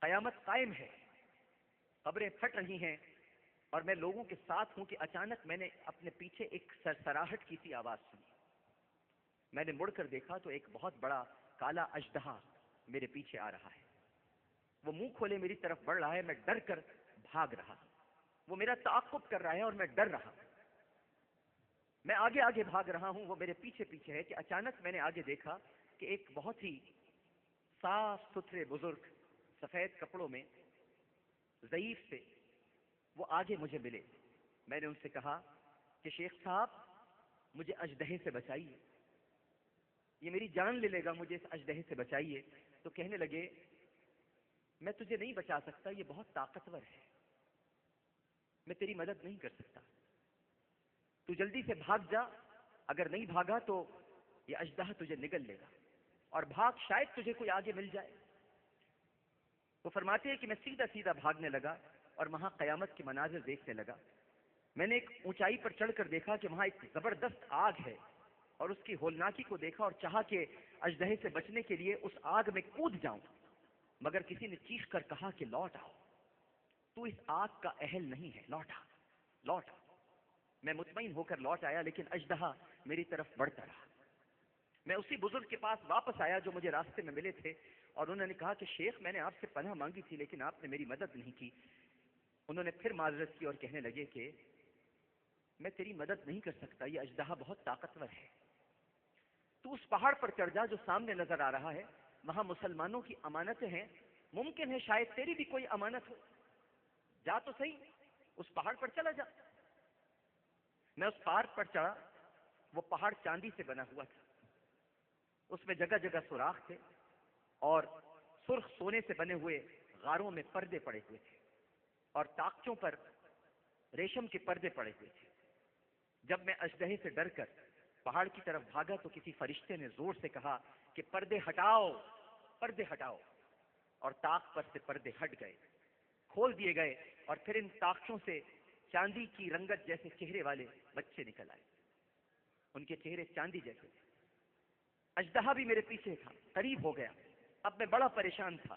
قیامت قائم ہے، قبریں پھٹ رہی ہیں، اور میں لوگوں کے ساتھ ہوں کہ اچانک میں نے اپنے پیچھے ایک سرسراہٹ کی سی آواز سنی۔ میں نے مڑ کر دیکھا تو ایک بہت بڑا کالا اژدہا میرے پیچھے آ رہا ہے۔ وہ منہ کھولے میری طرف بڑھ رہا ہے، میں ڈر کر بھاگ رہا۔ وہ میرا تعاقب کر رہا ہے اور میں ڈر رہا۔ میں آگے آگے بھاگ رہا ہوں، وہ میرے پیچھے پیچھے ہے کہ اچانک میں نے آگے دیکھا کہ ایک بہت ہی صاف ستھرے بزرگ سفید کپڑوں میں ضعیف سے وہ آگے مجھے ملے۔ میں نے ان سے کہا کہ شیخ صاحب مجھے اژدہے سے بچائیے، یہ میری جان لے لے گا، مجھے اس اژدہے سے بچائیے۔ تو کہنے لگے میں تجھے نہیں بچا سکتا، یہ بہت طاقتور ہے، میں تیری مدد نہیں کر سکتا، تو جلدی سے بھاگ جا، اگر نہیں بھاگا تو یہ اژدہا تجھے نگل لے گا، اور بھاگ، شاید تجھے کوئی آگے مل جائے۔ وہ فرماتے ہیں کہ میں سیدھا سیدھا بھاگنے لگا اور وہاں قیامت کے مناظر دیکھنے لگا۔ میں نے ایک اونچائی پر چڑھ کر دیکھا کہ وہاں ایک زبردست آگ ہے، اور اس کی ہولناکی کو دیکھا اور چاہا کہ اژدہے سے بچنے کے لیے اس آگ میں کود جاؤں، مگر کسی نے چیخ کر کہا کہ لوٹ آؤ، تو اس آگ کا اہل نہیں ہے، لوٹ آ، لوٹ آ۔ میں مطمئن ہو کر لوٹ آیا، لیکن اژدہا میری طرف بڑھتا رہا۔ میں اسی بزرگ کے پاس واپس آیا جو مجھے راستے میں ملے تھے، اور انہوں نے کہا کہ شیخ میں نے آپ سے پناہ مانگی تھی لیکن آپ نے میری مدد نہیں کی۔ انہوں نے پھر معذرت کی اور کہنے لگے کہ میں تیری مدد نہیں کر سکتا، یہ اژدہا بہت طاقتور ہے، تو اس پہاڑ پر چڑھ جا جو سامنے نظر آ رہا ہے، وہاں مسلمانوں کی امانتیں ہیں، ممکن ہے شاید تیری بھی کوئی امانت ہو، جا تو صحیح، اس پہاڑ پر چلا جا۔ میں اس پہاڑ پر چڑھا، وہ پہاڑ چاندی سے بنا ہوا تھا، اس میں جگہ جگہ سوراخ تھے، اور سرخ سونے سے بنے ہوئے غاروں میں پردے پڑے ہوئے تھے، اور طاقچوں پر ریشم کے پردے پڑے ہوئے تھے۔ جب میں اژدہے سے ڈر کر پہاڑ کی طرف بھاگا تو کسی فرشتے نے زور سے کہا کہ پردے ہٹاؤ، پردے ہٹاؤ، اور طاق پر سے پردے ہٹ گئے، کھول دیے گئے، اور پھر ان طاقچوں سے چاندی کی رنگت جیسے چہرے والے بچے نکل آئے، ان کے چہرے چاندی جیسے تھے۔ اژدہا بھی میرے پیچھے تھا، قریب ہو گیا۔ اب میں بڑا پریشان تھا۔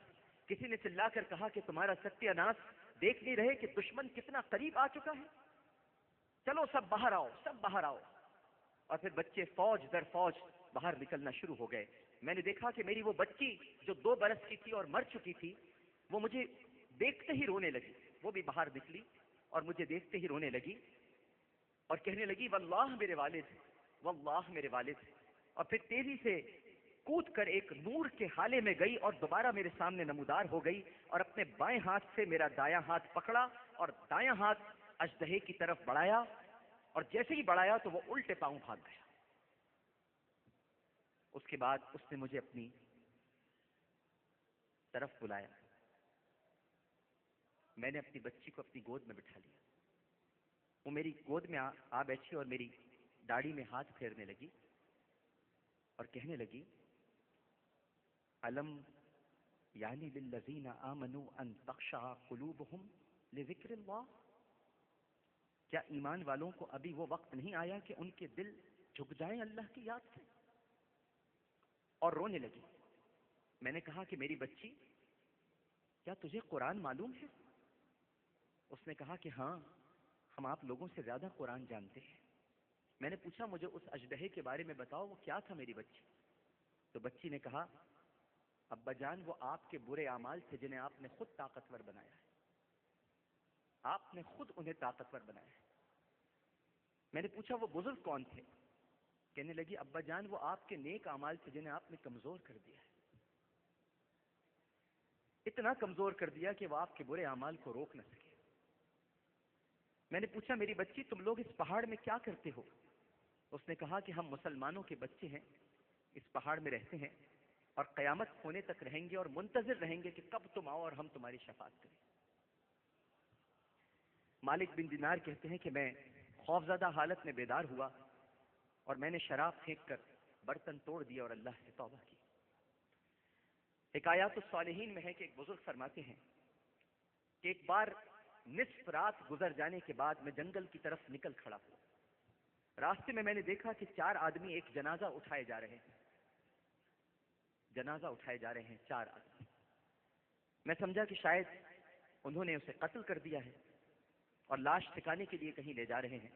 کسی نے چلا کر کہا کہ تمہارا ستیہ ناش، دیکھ نہیں رہے کہ دشمن کتنا قریب آ چکا ہے، چلو سب باہر آؤ، سب باہر آؤ۔ اور پھر بچے فوج در فوج باہر نکلنا شروع ہو گئے۔ میں نے دیکھا کہ میری وہ بچی جو 2 برس کی تھی اور مر چکی تھی، وہ مجھے دیکھتے ہی رونے لگی، وہ بھی باہر نکلی اور مجھے دیکھتے ہی رونے لگی، اور کہنے لگی واللہ میرے والد، واللہ میرے والد، اور پھر تیزی سے کود کر ایک نور کے حالے میں گئی اور دوبارہ میرے سامنے نمودار ہو گئی، اور اپنے بائیں ہاتھ سے میرا دایاں ہاتھ پکڑا اور دایاں ہاتھ اژدہے کی طرف بڑھایا، اور جیسے ہی بڑھایا تو وہ الٹے پاؤں بھاگ گیا۔ اس کے بعد اس نے مجھے اپنی طرف بلایا، میں نے اپنی بچی کو اپنی گود میں بٹھا لیا، وہ میری گود میں آ بیٹھی اور میری داڑھی میں ہاتھ پھیرنے لگی اور کہنے لگی علم یعنی للذین آمنوا ان تخشع قلوبہم لذکر اللہ، کیا ایمان والوں کو ابھی وہ وقت نہیں آیا کہ ان کے دل جھک جائیں اللہ کی یاد سے؟ اور رونے لگی۔ میں نے کہا کہ میری بچی کیا تجھے قرآن معلوم ہے؟ اس نے کہا کہ ہاں، ہم آپ لوگوں سے زیادہ قرآن جانتے ہیں۔ میں نے پوچھا مجھے اس اژدہے کے بارے میں بتاؤ، وہ کیا تھا میری بچی؟ تو بچی نے کہا ابا جان وہ آپ کے برے اعمال تھے جنہیں آپ نے خود طاقتور بنایا ہے، آپ نے خود انہیں طاقتور بنایا ہے۔ میں نے پوچھا وہ بزرگ کون تھے؟ کہنے لگی ابا جان وہ آپ کے نیک اعمال تھے جنہیں آپ نے کمزور کر دیا ہے، اتنا کمزور کر دیا کہ وہ آپ کے برے اعمال کو روک نہ سکے۔ میں نے پوچھا میری بچی تم لوگ اس پہاڑ میں کیا کرتے ہو؟ اس نے کہا کہ ہم مسلمانوں کے بچے ہیں، اس پہاڑ میں رہتے ہیں اور قیامت ہونے تک رہیں گے اور منتظر رہیں گے کہ کب تم آؤ اور ہم تمہاری شفاعت کریں۔ مالک بن دینار کہتے ہیں کہ میں خوفزدہ حالت میں بیدار ہوا اور میں نے شراب پھینک کر برتن توڑ دیا اور اللہ سے توبہ کی۔ حکایات الصالحین میں ہے کہ ایک بزرگ فرماتے ہیں کہ ایک بار نصف رات گزر جانے کے بعد میں جنگل کی طرف نکل کھڑا ہوا۔ راستے میں نے دیکھا کہ 4 آدمی ایک جنازہ اٹھائے جا رہے ہیں، جنازہ اٹھائے جا رہے ہیں 4 آدمی۔ میں سمجھا کہ شاید انہوں نے اسے قتل کر دیا ہے اور لاش ٹھکانے کے لیے کہیں لے جا رہے ہیں۔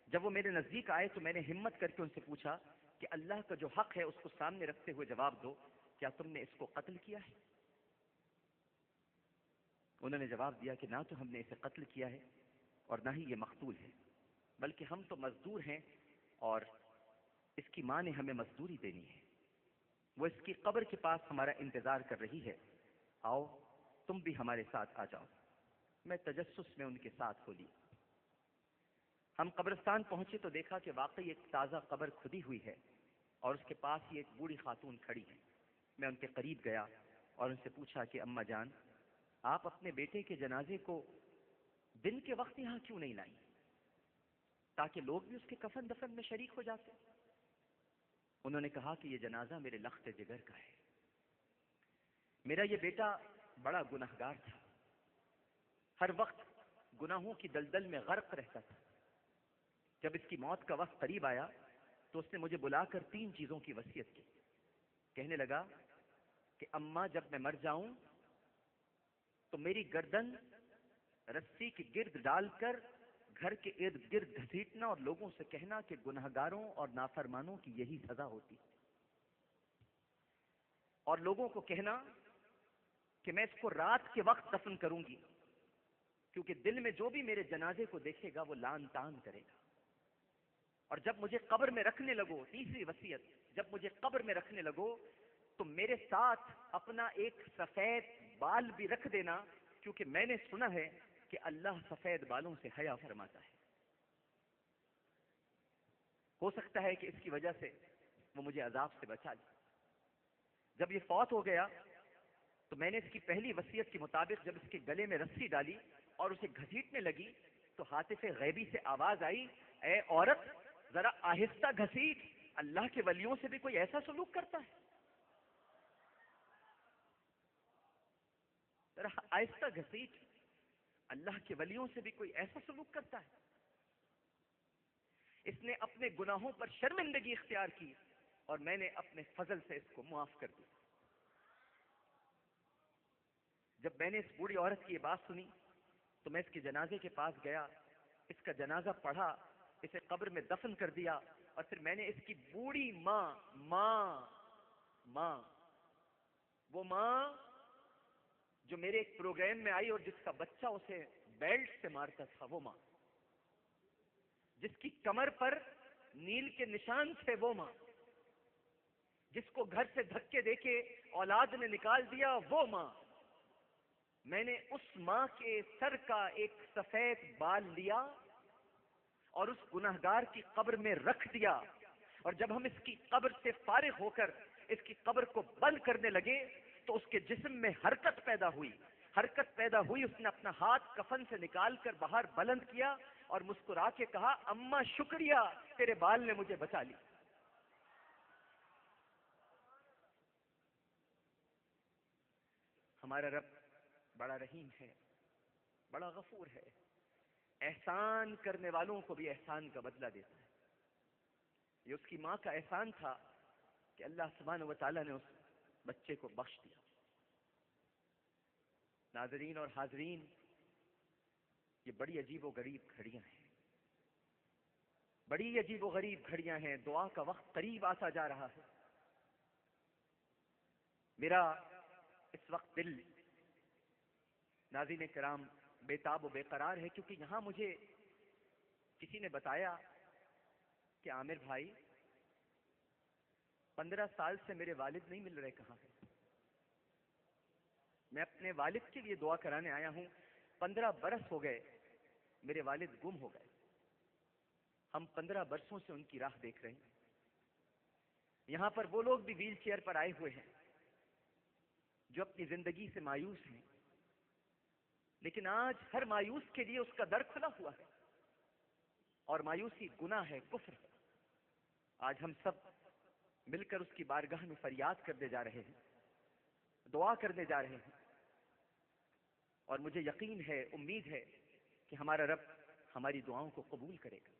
جب وہ میرے نزدیک آئے تو میں نے ہمت کر کے ان سے پوچھا کہ اللہ کا جو حق ہے اس کو سامنے رکھتے ہوئے جواب دو، کیا تم نے اس کو قتل کیا ہے؟ انہوں نے جواب دیا کہ نہ تو ہم نے اسے قتل کیا ہے اور نہ ہی یہ مقتول ہے، بلکہ ہم تو مزدور ہیں اور اس کی ماں نے ہمیں مزدوری دینی ہے، وہ اس کی قبر کے پاس ہمارا انتظار کر رہی ہے، آؤ تم بھی ہمارے ساتھ آ جاؤ۔ میں تجسس میں ان کے ساتھ ہو لی۔ ہم قبرستان پہنچے تو دیکھا کہ واقعی ایک تازہ قبر کھدی ہوئی ہے اور اس کے پاس ہی ایک بوڑھی خاتون کھڑی ہے۔ میں ان کے قریب گیا اور ان سے پوچھا کہ اماں جان، آپ اپنے بیٹے کے جنازے کو دن کے وقت یہاں کیوں نہیں لائیں تاکہ لوگ بھی اس کے کفن دفن میں شریک ہو جاتے؟ انہوں نے کہا کہ یہ جنازہ میرے لخت جگر کا ہے، میرا یہ بیٹا بڑا گنہگار تھا، ہر وقت گناہوں کی دلدل میں غرق رہتا تھا۔ جب اس کی موت کا وقت قریب آیا تو اس نے مجھے بلا کر 3 چیزوں کی وصیت کی۔ کہنے لگا کہ اماں جب میں مر جاؤں تو میری گردن رسی کے گرد ڈال کر گھر کے ارد گرد گھسیٹنا اور لوگوں سے کہنا کہ گنہگاروں اور نافرمانوں کی یہی سزا ہوتی، اور لوگوں کو کہنا کہ میں اس کو رات کے وقت دفن کروں گی، کیونکہ دل میں جو بھی میرے جنازے کو دیکھے گا وہ لان تان کرے گا، اور جب مجھے قبر میں رکھنے لگو، تیسری وصیت، جب مجھے قبر میں رکھنے لگو تو میرے ساتھ اپنا ایک سفید بال بھی رکھ دینا، کیونکہ میں نے سنا ہے کہ اللہ سفید بالوں سے حیا فرماتا ہے۔ ہو سکتا ہے کہ اس کی وجہ سے وہ مجھے عذاب سے بچا لے۔ جب یہ فوت ہو گیا تو میں نے اس کی پہلی وصیت کے مطابق جب اس کے گلے میں رسی ڈالی اور اسے گھسیٹنے لگی تو ہاتف غیبی سے آواز آئی، اے عورت ذرا آہستہ گھسیٹ، اللہ کے ولیوں سے بھی کوئی ایسا سلوک کرتا ہے؟ ذرا آہستہ گھسیٹ، اللہ کے ولیوں سے بھی کوئی ایسا سلوک کرتا ہے؟ اس نے اپنے گناہوں پر شرمندگی اختیار کی اور میں نے اپنے فضل سے اس کو معاف کر دیا۔ جب میں نے اس بوڑھی عورت کی یہ بات سنی تو میں اس کے جنازے کے پاس گیا، اس کا جنازہ پڑھا، اسے قبر میں دفن کر دیا، اور پھر میں نے اس کی بوڑھی ماں وہ ماں جو میرے ایک پروگرام میں آئی اور جس کا بچہ اسے بیلٹ سے مارتا تھا، وہ ماں جس کی کمر پر نیل کے نشان تھے، وہ ماں جس کو گھر سے دھکے دے کے اولاد نے نکال دیا، وہ ماں، میں نے اس ماں کے سر کا ایک سفید بال لیا اور اس گنہگار کی قبر میں رکھ دیا، اور جب ہم اس کی قبر سے فارغ ہو کر اس کی قبر کو بند کرنے لگے تو اس کے جسم میں حرکت پیدا ہوئی۔ اس نے اپنا ہاتھ کفن سے نکال کر باہر بلند کیا اور مسکرا کے کہا، اماں شکریہ، تیرے بال نے مجھے بچا لی۔ ہمارا رب بڑا رحیم ہے، بڑا غفور ہے، احسان کرنے والوں کو بھی احسان کا بدلہ دیتا ہے۔ یہ اس کی ماں کا احسان تھا کہ اللہ سبحانہ و تعالیٰ نے اس بچے کو بخش دیا۔ ناظرین اور حاضرین، یہ بڑی عجیب و غریب گھڑیاں ہیں، بڑی عجیب و غریب گھڑیاں ہیں۔ دعا کا وقت قریب آتا جا رہا ہے۔ میرا اس وقت دل ناظرین کرام بے تاب و بے قرار ہے، کیونکہ یہاں مجھے کسی نے بتایا کہ عامر بھائی 15 سال سے میرے والد نہیں مل رہے، کہاں ہیں؟ میں اپنے والد کے لیے دعا کرانے آیا ہوں، 15 برس ہو گئے میرے والد گم ہو گئے، ہم 15 برسوں سے ان کی راہ دیکھ رہے ہیں۔ یہاں پر وہ لوگ بھی ویل چیئر پر آئے ہوئے ہیں جو اپنی زندگی سے مایوس ہیں، لیکن آج ہر مایوس کے لیے اس کا در کھلا ہوا ہے، اور مایوسی گناہ ہے، کفر ہے۔ آج ہم سب مل کر اس کی بارگاہ میں فریاد کرنے جا رہے ہیں، دعا کرنے جا رہے ہیں، اور مجھے یقین ہے، امید ہے کہ ہمارا رب ہماری دعاؤں کو قبول کرے گا۔